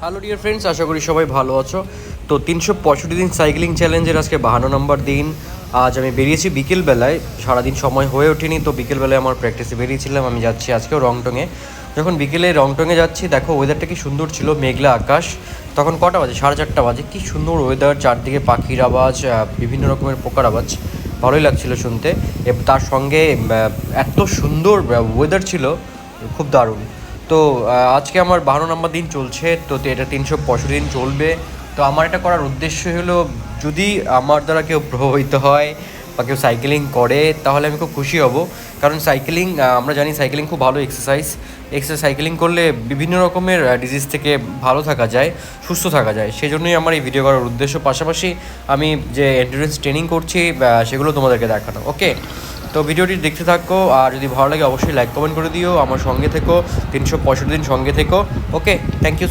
Hello dear friends, আশা করি সবাই ভালো আছো। তো 365 দিন সাইক্লিং চ্যালেঞ্জের আজকে 52 নম্বর দিন। আজ আমি বেরিয়েছি বিকেলবেলায়, সারাদিন সময় হয়ে ওঠেনি, তো বিকেলবেলায় আমার প্র্যাকটিসে বেরিয়েছিলাম। আমি যাচ্ছি আজকেও রংটংয়ে। যখন বিকেলে রংটংয়ে যাচ্ছি, দেখো ওয়েদারটা কি সুন্দর ছিল, মেঘলা আকাশ। তখন কটা বাজে? 4:30 বাজে। কি সুন্দর ওয়েদার, চারদিকে পাখির আওয়াজ, বিভিন্ন রকমের পোকার আওয়াজ, ভালোই লাগছিল শুনতে। তার সঙ্গে এত সুন্দর ওয়েদার ছিল, খুব দারুণ। তো আজকে আমার 12 নম্বর দিন চলছে, তো এটা 365 দিন চলবে। তো আমার এটা করার উদ্দেশ্য হলো, যদি আমার দ্বারা কেউ প্রভাবিত হয় বা কেউ সাইকেলিং করে, তাহলে আমি খুব খুশি হব। কারণ সাইকেলিং, আমরা জানি সাইকেলিং খুব ভালো এক্সারসাইজ। সাইকেলিং করলে বিভিন্ন রকমের ডিজিজ থেকে ভালো থাকা যায়, সুস্থ থাকা যায়। সেই জন্যই আমার এই ভিডিও করার উদ্দেশ্য। পাশাপাশি আমি যে এন্ডুরেন্স ট্রেনিং করছি সেগুলো তোমাদেরকে দেখানো। ওকে, তো ভিডিওটি দেখতে থাকো, আর যদি ভালো লাগে অবশ্যই লাইক কমেন্ট করে দিও। আমার সঙ্গে থেকো, 365 দিন সঙ্গে থেকো। ওকে, থ্যাংক ইউ।